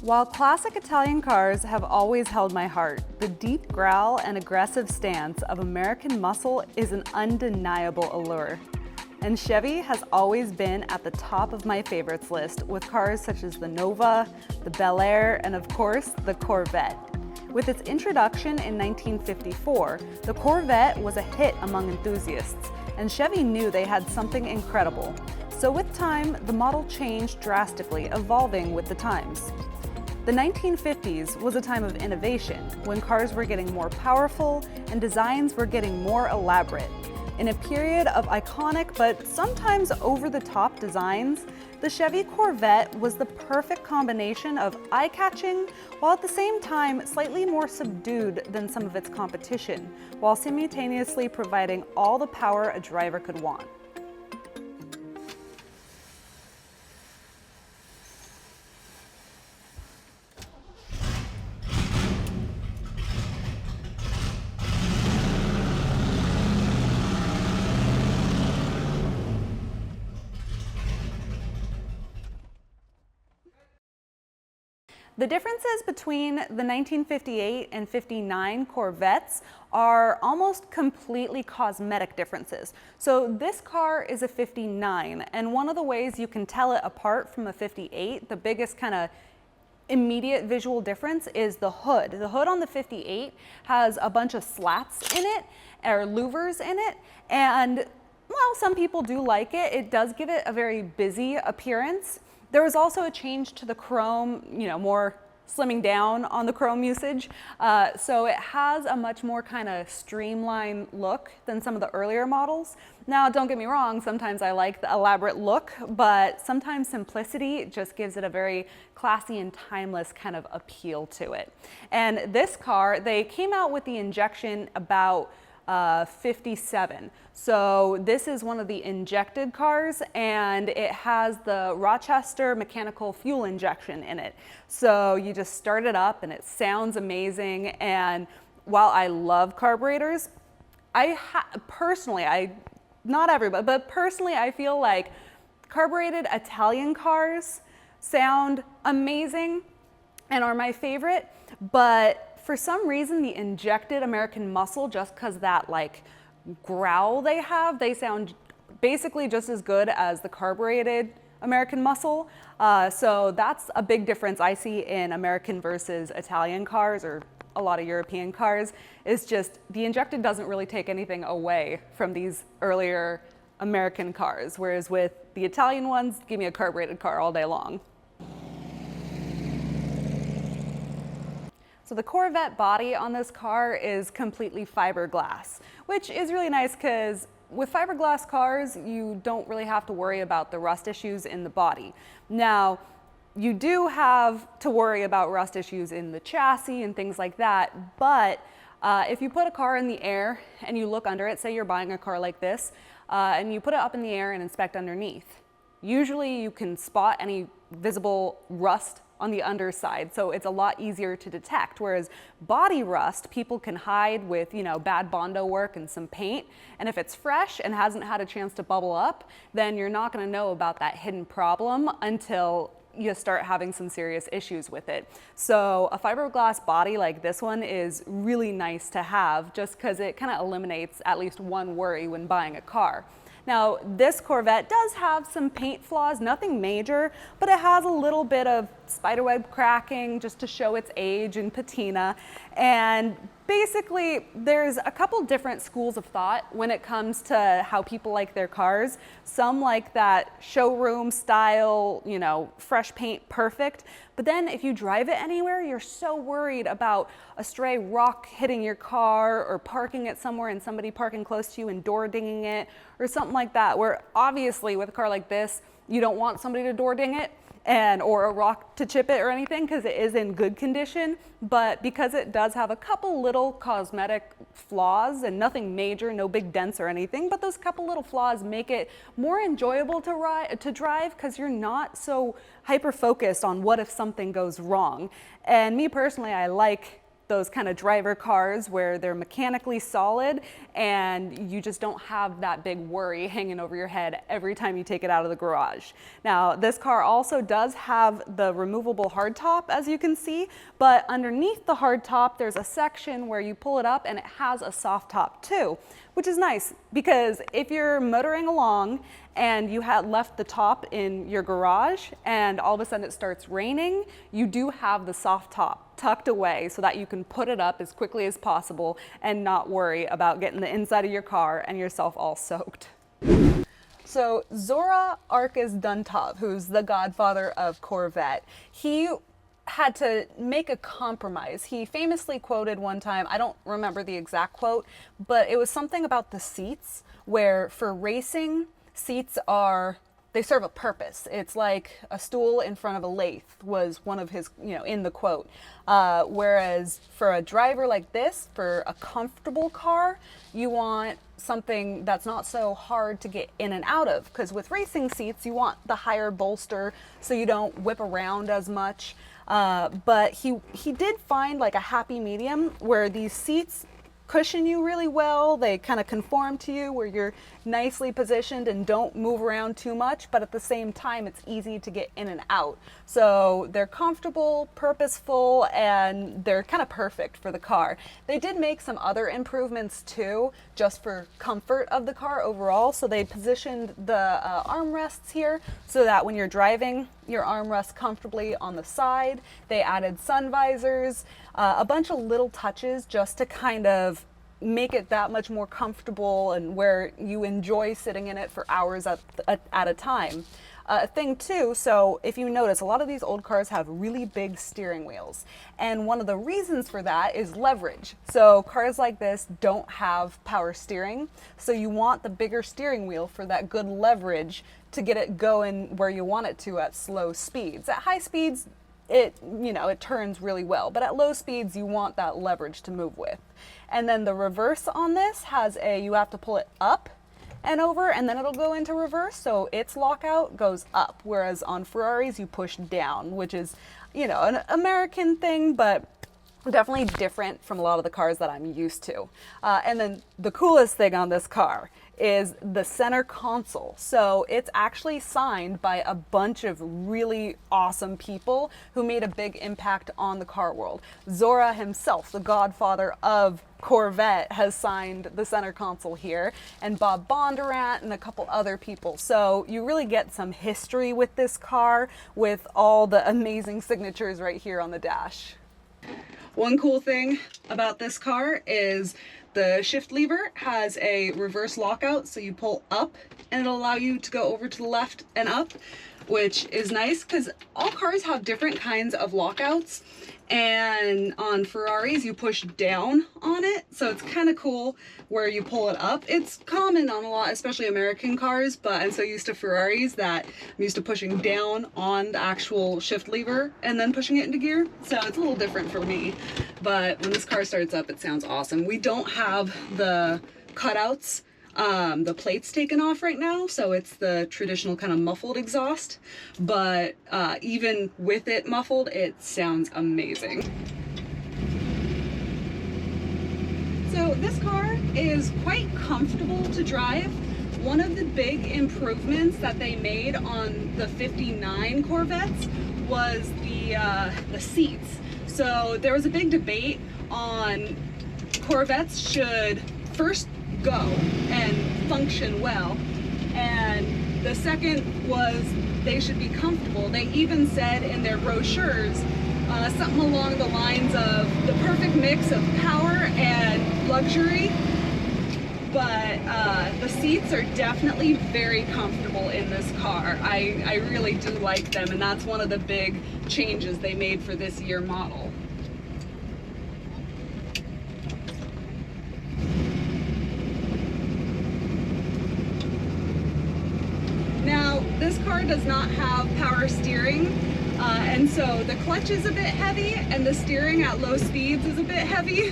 While classic Italian cars have always held my heart, the deep growl and aggressive stance of American muscle is an undeniable allure. And Chevy has always been at the top of my favorites list with cars such as the Nova, the Bel Air, and of course, the Corvette. With its introduction in 1954, the Corvette was a hit among enthusiasts, and Chevy knew they had something incredible. So with time, the model changed drastically, evolving with the times. The 1950s was a time of innovation, when cars were getting more powerful and designs were getting more elaborate. In a period of iconic but sometimes over-the-top designs, the Chevy Corvette was the perfect combination of eye-catching, while at the same time slightly more subdued than some of its competition, while simultaneously providing all the power a driver could want. The differences between the 1958 and 59 Corvettes are almost completely cosmetic differences. So this car is a 59, and one of the ways you can tell it apart from a 58, the biggest kind of immediate visual difference is the hood. The hood on the 58 has a bunch of slats in it, or louvers in it, and while some people do like it, it does give it a very busy appearance. There was also a change to the chrome, more slimming down on the chrome usage. So it has a much more kind of streamlined look than some of the earlier models. Now, don't get me wrong, sometimes I like the elaborate look, but sometimes simplicity just gives it a very classy and timeless kind of appeal to it. And this car, they came out with the injection about 57. So this is one of the injected cars, and it has the Rochester mechanical fuel injection in it. So you just start it up and it sounds amazing. And while I love carburetors, not everybody, but personally I feel like carbureted Italian cars sound amazing and are my favorite, but for some reason, the injected American muscle, just because that like growl they have, they sound basically just as good as the carbureted American muscle. So that's a big difference I see in American versus Italian cars, or a lot of European cars, is just the injected doesn't really take anything away from these earlier American cars. Whereas with the Italian ones, give me a carbureted car all day long. So the Corvette body on this car is completely fiberglass, which is really nice because with fiberglass cars, you don't really have to worry about the rust issues in the body. Now, you do have to worry about rust issues in the chassis and things like that, but if you put a car in the air and you look under it, say you're buying a car like this, and you put it up in the air and inspect underneath, usually you can spot any visible rust on the underside, so it's a lot easier to detect. Whereas body rust, people can hide with, bad Bondo work and some paint, and if it's fresh and hasn't had a chance to bubble up, then you're not going to know about that hidden problem until you start having some serious issues with it. So a fiberglass body like this one is really nice to have, just because it kind of eliminates at least one worry when buying a car. Now, this Corvette does have some paint flaws, nothing major, but it has a little bit of spiderweb cracking just to show its age and patina. And basically, there's a couple different schools of thought when it comes to how people like their cars. Some like that showroom style, fresh paint, perfect. But then if you drive it anywhere, you're so worried about a stray rock hitting your car or parking it somewhere and somebody parking close to you and door dinging it or something like that, where obviously with a car like this, you don't want somebody to door ding it or a rock to chip it or anything, because it is in good condition. But because it does have a couple little cosmetic flaws and nothing major, no big dents or anything, but those couple little flaws make it more enjoyable to drive, because you're not so hyper focused on what if something goes wrong. And me personally, I like those kind of driver cars where they're mechanically solid and you just don't have that big worry hanging over your head every time you take it out of the garage. Now, this car also does have the removable hardtop, as you can see, but underneath the hardtop, there's a section where you pull it up and it has a soft top too, which is nice because if you're motoring along and you had left the top in your garage and all of a sudden it starts raining, you do have the soft top tucked away so that you can put it up as quickly as possible and not worry about getting the inside of your car and yourself all soaked. So Zora Arkus-Duntov, who's the godfather of Corvette, he had to make a compromise. He famously quoted one time, I don't remember the exact quote, but it was something about the seats, where for racing, seats they serve a purpose. It's like a stool in front of a lathe was one of his, in the quote. Whereas for a driver like this, for a comfortable car, you want something that's not so hard to get in and out of. Because with racing seats, you want the higher bolster so you don't whip around as much. But he did find like a happy medium where these seats cushion you really well. They kind of conform to you where you're nicely positioned and don't move around too much, but at the same time it's easy to get in and out. So they're comfortable, purposeful, and they're kind of perfect for the car. They did make some other improvements too, just for comfort of the car overall. So they positioned the armrests here so that when you're driving, your arm rests comfortably on the side. They added sun visors, a bunch of little touches just to kind of make it that much more comfortable and where you enjoy sitting in it for hours at a time. Thing too, so if you notice, a lot of these old cars have really big steering wheels. And one of the reasons for that is leverage. So cars like this don't have power steering. So you want the bigger steering wheel for that good leverage to get it going where you want it to at slow speeds. At high speeds, it turns really well, but at low speeds, you want that leverage to move with. And then the reverse on this has you have to pull it up and over, and then it'll go into reverse, so its lockout goes up, whereas on Ferraris, you push down, which is, an American thing, but definitely different from a lot of the cars that I'm used to. And then the coolest thing on this car is the center console. So it's actually signed by a bunch of really awesome people who made a big impact on the car world. Zora himself, the godfather of Corvette, has signed the center console here, and Bob Bondurant and a couple other people. So you really get some history with this car with all the amazing signatures right here on the dash. One cool thing about this car is the shift lever has a reverse lockout, so you pull up and it'll allow you to go over to the left and up, which is nice because all cars have different kinds of lockouts. And on Ferraris, you push down on it. So it's kind of cool where you pull it up. It's common on a lot, especially American cars, but I'm so used to Ferraris that I'm used to pushing down on the actual shift lever and then pushing it into gear. So it's a little different for me. But when this car starts up, it sounds awesome. We don't have the cutouts, the plates taken off right now, so it's the traditional kind of muffled exhaust, but even with it muffled, it sounds amazing. So this car is quite comfortable to drive. One of the big improvements that they made on the 59 Corvettes was the seats. So there was a big debate on Corvettes should first go and function well, and the second was they should be comfortable. They even said in their brochures something along the lines of the perfect mix of power and luxury, but the seats are definitely very comfortable in this car. I really do like them, and that's one of the big changes they made for this year model. Now, this car does not have power steering, and so the clutch is a bit heavy, and the steering at low speeds is a bit heavy,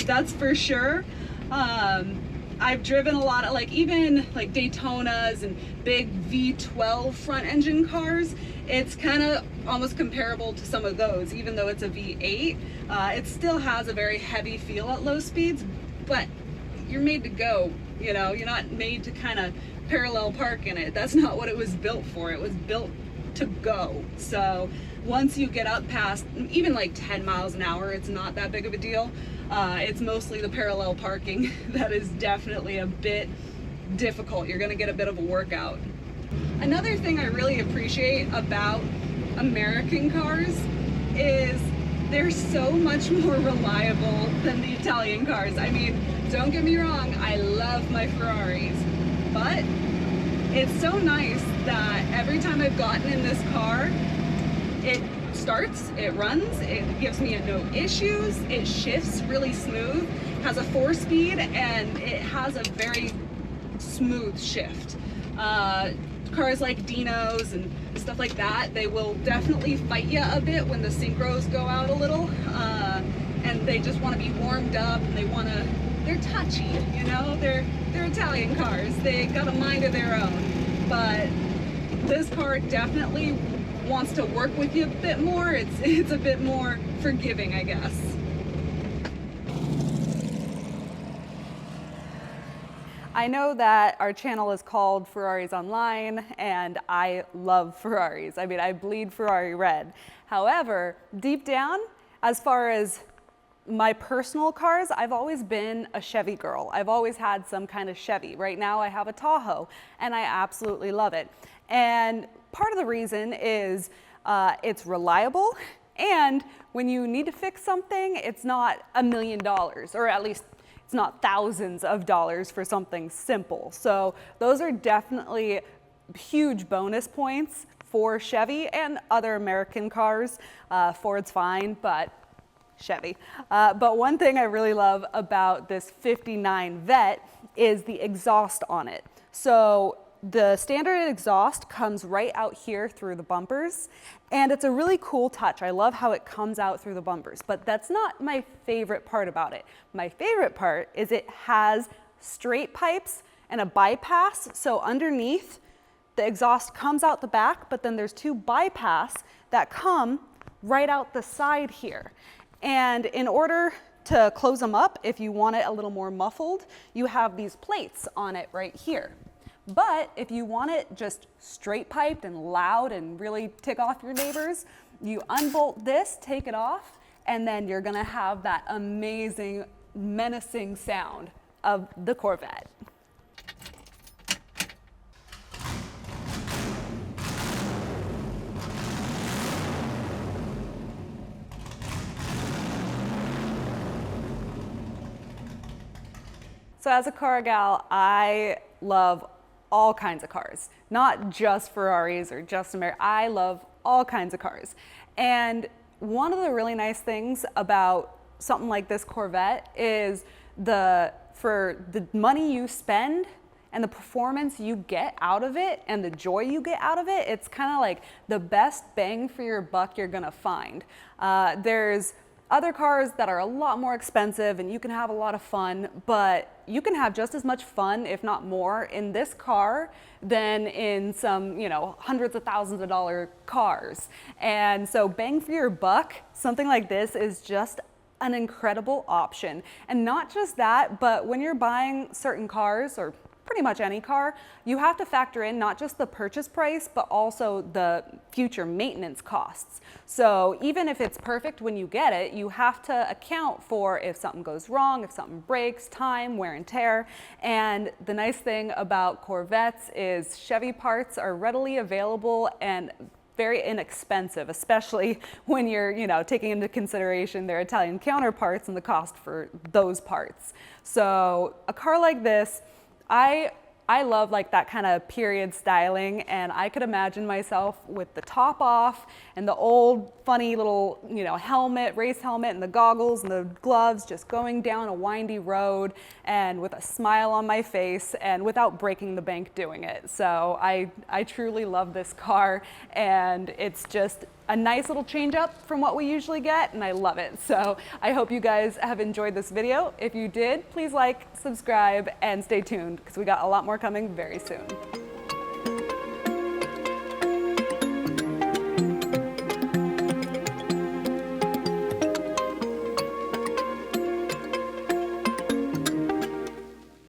that's for sure. I've driven a lot of even Daytonas and big V12 front engine cars, it's kind of almost comparable to some of those. Even though it's a V8, it still has a very heavy feel at low speeds, but you're made to go, you know, you're not made to kind of parallel park in it. That's not what it was built for. It was built to go. So once you get up past even like 10 miles an hour, it's not that big of a deal. It's mostly the parallel parking that is definitely a bit difficult. You're gonna get a bit of a workout. Another thing I really appreciate about American cars is they're so much more reliable than the Italian cars. I mean, don't get me wrong, I love my Ferraris, but it's so nice that every time I've gotten in this car, it starts, it runs, it gives me no issues, it shifts really smooth, has a 4-speed, and it has a very smooth shift. Cars like Dinos and stuff like that, they will definitely fight you a bit when the synchros go out a little, and they just want to be warmed up, and they're touchy, you know, they're Italian cars, they got a mind of their own. But this car definitely wants to work with you a bit more. It's a bit more forgiving, I guess. I know that our channel is called Ferraris Online, and I love Ferraris. I mean, I bleed Ferrari red. However, deep down, as far as my personal cars, I've always been a Chevy girl. I've always had some kind of Chevy. Right now I have a Tahoe, and I absolutely love it. And part of the reason is it's reliable, and when you need to fix something, it's not $1 million, or at least it's not thousands of dollars for something simple. So those are definitely huge bonus points for Chevy and other American cars. Ford's fine, but Chevy. But one thing I really love about this 59 Vette is the exhaust on it. So the standard exhaust comes right out here through the bumpers, and it's a really cool touch. I love how it comes out through the bumpers, but that's not my favorite part about it. My favorite part is it has straight pipes and a bypass. So underneath, the exhaust comes out the back, but then there's 2 bypass that come right out the side here. And in order to close them up, if you want it a little more muffled, you have these plates on it right here. But if you want it just straight piped and loud and really tick off your neighbors, you unbolt this, take it off, and then you're gonna have that amazing, menacing sound of the Corvette. So as a car gal, I love all kinds of cars, not just Ferraris or just American. I love all kinds of cars. And one of the really nice things about something like this Corvette is for the money you spend and the performance you get out of it and the joy you get out of it, it's kind of like the best bang for your buck you're gonna find. There's other cars that are a lot more expensive and you can have a lot of fun, but you can have just as much fun, if not more, in this car than in some, you know, hundreds of thousands of dollar cars. And so bang for your buck, something like this is just an incredible option. And not just that, but when you're buying certain cars, or pretty much any car, you have to factor in not just the purchase price, but also the future maintenance costs. So even if it's perfect when you get it, you have to account for if something goes wrong, if something breaks, time, wear and tear. And the nice thing about Corvettes is Chevy parts are readily available and very inexpensive, especially when you're, you know, taking into consideration their Italian counterparts and the cost for those parts. So a car like this, I love like that kind of period styling, and I could imagine myself with the top off and the old funny little, you know, helmet, race helmet, and the goggles and the gloves, just going down a windy road and with a smile on my face and without breaking the bank doing it. So I truly love this car, and it's just a nice little change up from what we usually get, and I love it. So I hope you guys have enjoyed this video. If you did, please like, subscribe, and stay tuned because we got a lot more coming very soon.